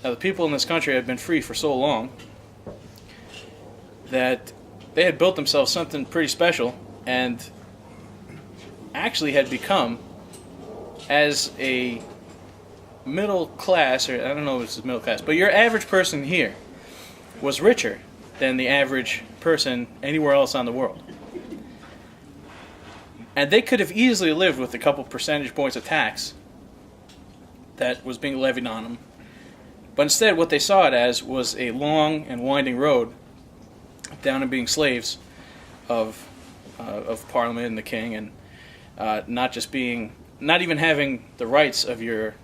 Now, the people in this country had been free for so long that they had built themselves something pretty special and actually had become, as a middle class, or I don't know if it's middle class, but your average person here was richer than the average person anywhere else on the world. And they could have easily lived with a couple percentage points of tax that was being levied on them. But instead, what they saw it as was a long and winding road down to being slaves of Parliament and the King, and not even having the rights of your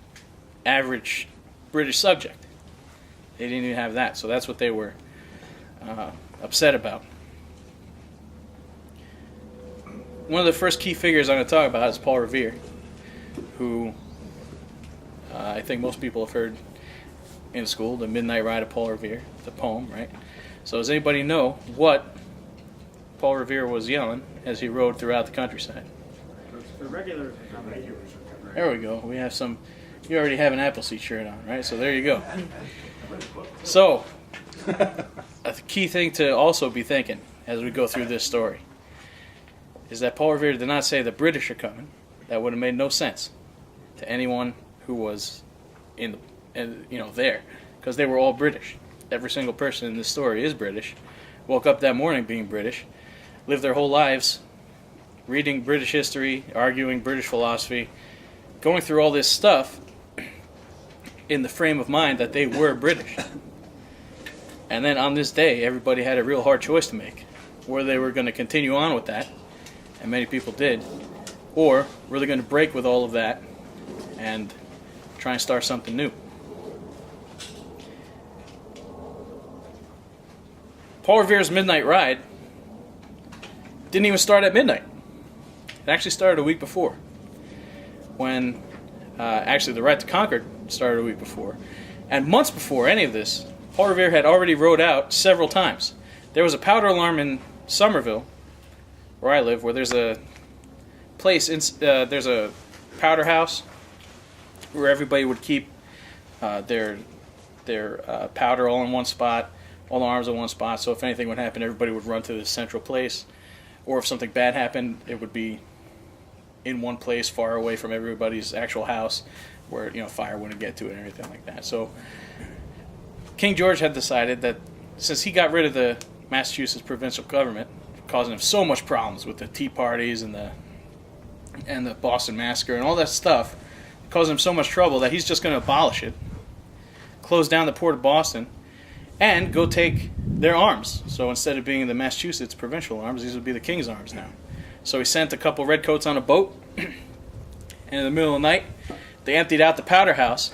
average British subject. They didn't even have that, so that's what they were upset about. One of the first key figures I'm going to talk about is Paul Revere, who I think most people have heard in school, The Midnight Ride of Paul Revere, the poem, right? So does anybody know what Paul Revere was yelling as he rode throughout the countryside? The regular. There we go. We have some. You already have an Appleseed shirt on, right? So there you go. So, a key thing to also be thinking as we go through this story is that Paul Revere did not say the British are coming. That would have made no sense to anyone who was there, because they were all British. Every single person in this story is British. Woke up that morning being British, lived their whole lives reading British history, arguing British philosophy, going through all this stuff in the frame of mind that they were British. And then on this day, everybody had a real hard choice to make. Whether they were going to continue on with that, and many people did, or were they going to break with all of that and try and start something new. Paul Revere's Midnight Ride didn't even start at midnight. It actually started a week before, when actually the Right to Conquer started a week before. And months before any of this, Paul Revere had already rode out several times. There was a powder alarm in Somerville, where I live, where there's a place, there's a powder house where everybody would keep their powder all in one spot, all the arms in one spot, so if anything would happen, everybody would run to this central place. Or if something bad happened, it would be in one place far away from everybody's actual house where fire wouldn't get to it and everything like that. So King George had decided that since he got rid of the Massachusetts provincial government, causing him so much problems with the Tea Parties and the Boston Massacre and all that stuff, causing him so much trouble that he's just going to abolish it, close down the port of Boston, and go take their arms. So instead of being the Massachusetts provincial arms, these would be the King's arms now. So he sent a couple redcoats on a boat, and in the middle of the night, they emptied out the powder house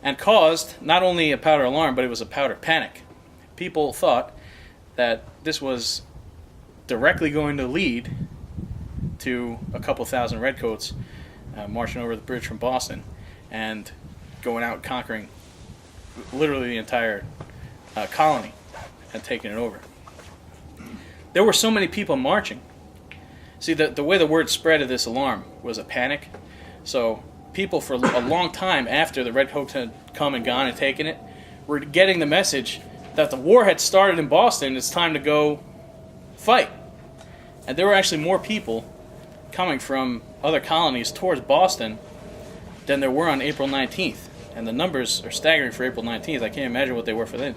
and caused not only a powder alarm, but it was a powder panic. People thought that this was directly going to lead to a couple thousand redcoats marching over the bridge from Boston and going out conquering literally the entire colony and taking it over. There were so many people marching. See, the way the word spread of this alarm was a panic. So people for a long time after the redcoats had come and gone and taken it were getting the message that the war had started in Boston. It's time to go fight. And there were actually more people coming from other colonies towards Boston than there were on April 19th. And the numbers are staggering for April 19th. I can't imagine what they were for then.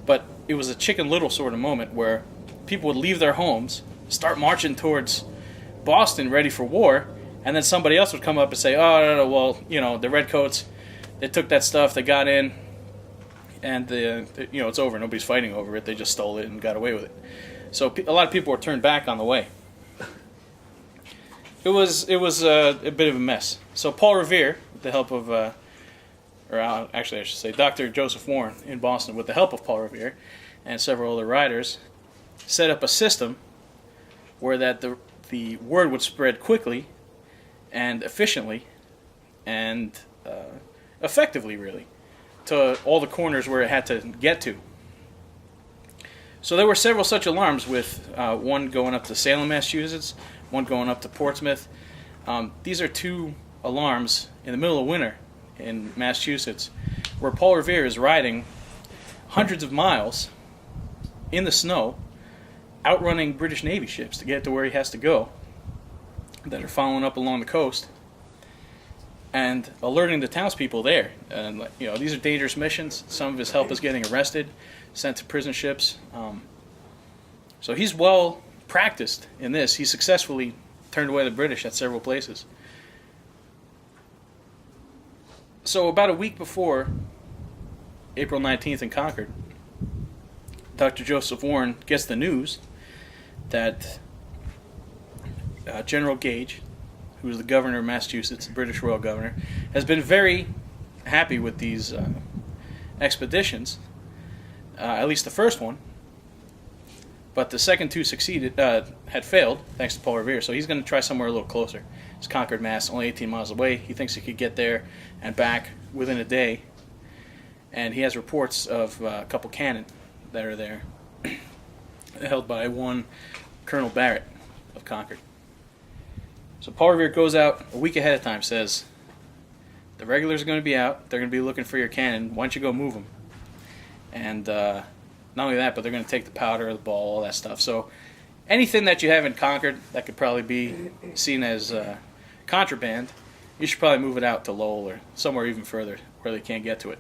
But it was a Chicken Little sort of moment where people would leave their homes, start marching towards Boston ready for war, and then somebody else would come up and say, oh, no, well, the redcoats, they took that stuff, they got in, and it's over. Nobody's fighting over it. They just stole it and got away with it. So a lot of people were turned back on the way. It was a bit of a mess. So Paul Revere, with the help of, actually I should say Dr. Joseph Warren in Boston, with the help of Paul Revere and several other writers, set up a system where that the word would spread quickly and efficiently and effectively, really, to all the corners where it had to get to. So there were several such alarms, with one going up to Salem, Massachusetts, one going up to Portsmouth. These are two alarms in the middle of winter in Massachusetts where Paul Revere is riding hundreds of miles in the snow, outrunning British Navy ships to get to where he has to go, that are following up along the coast, and alerting the townspeople there. And these are dangerous missions. Some of his help is getting arrested, sent to prison ships. So he's well practiced in this. He successfully turned away the British at several places. So about a week before April 19th in Concord, Dr. Joseph Warren gets the news that General Gage, who was the governor of Massachusetts, the British royal governor, has been very happy with these expeditions, at least the first one. But the second two had failed, thanks to Paul Revere, so he's going to try somewhere a little closer. It's Concord, Mass., only 18 miles away. He thinks he could get there and back within a day. And he has reports of a couple cannon that are there, held by one Colonel Barrett of Concord. So Paul Revere goes out a week ahead of time, says, the regulars are going to be out, they're going to be looking for your cannon, why don't you go move them? And not only that, but they're going to take the powder, the ball, all that stuff. So anything that you have in Concord that could probably be seen as contraband, you should probably move it out to Lowell or somewhere even further where they can't get to it.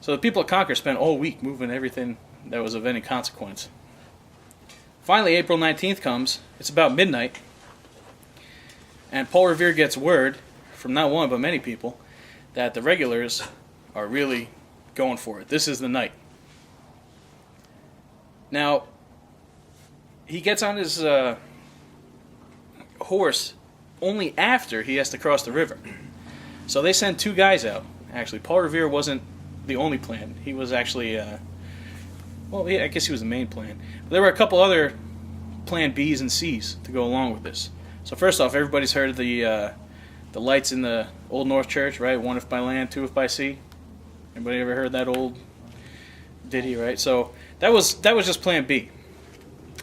So the people of Concord spent all week moving everything that was of any consequence. Finally, April 19th comes. It's about midnight. And Paul Revere gets word from not one but many people that the regulars are really going for it. This is the night. Now, he gets on his horse only after he has to cross the river. So they send two guys out. Actually, Paul Revere wasn't the only plan. He was actually, I guess he was the main plan. But there were a couple other plan B's and C's to go along with this. So first off, everybody's heard of the lights in the Old North Church, right? One if by land, two if by sea. Anybody ever heard that old ditty, right? So that was just plan B.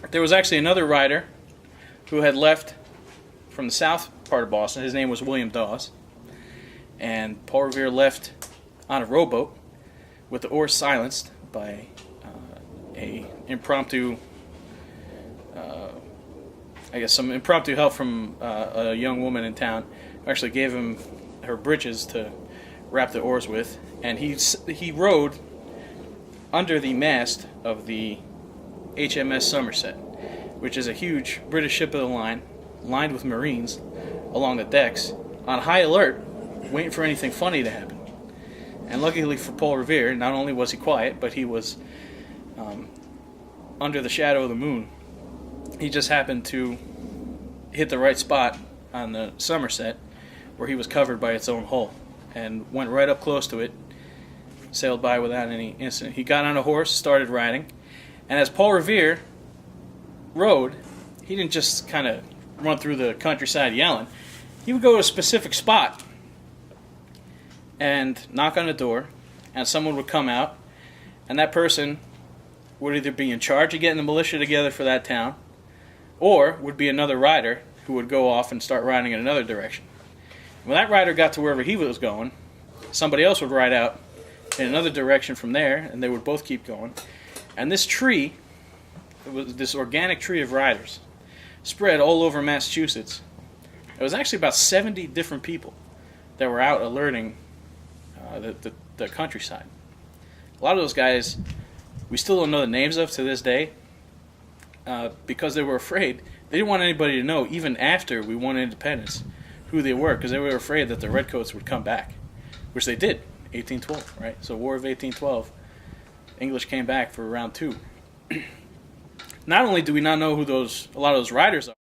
There was actually another rider who had left from the south part of Boston. His name was William Dawes. And Paul Revere left on a rowboat with the oars silenced by some impromptu help from a young woman in town who actually gave him her breeches to wrap the oars with. And he rowed under the mast of the HMS Somerset, which is a huge British ship of the line, lined with Marines along the decks, on high alert, waiting for anything funny to happen. And luckily for Paul Revere, not only was he quiet, but he was under the shadow of the moon. He just happened to hit the right spot on the Somerset, where he was covered by its own hull, and went right up close to it, sailed by without any incident. He got on a horse, started riding, and as Paul Revere rode, he didn't just kind of run through the countryside yelling. He would go to a specific spot and knock on a door, and someone would come out, and that person would either be in charge of getting the militia together for that town, or would be another rider who would go off and start riding in another direction. When that rider got to wherever he was going, somebody else would ride out in another direction from there, and they would both keep going. And this tree, it was this organic tree of riders, spread all over Massachusetts. It was actually about 70 different people that were out alerting the countryside. A lot of those guys we still don't know the names of to this day, because they were afraid. They didn't want anybody to know, even after we won independence, who they were, because they were afraid that the Redcoats would come back, which they did, 1812, right? So War of 1812, English came back for round two. Not only do we not know who a lot of those riders are,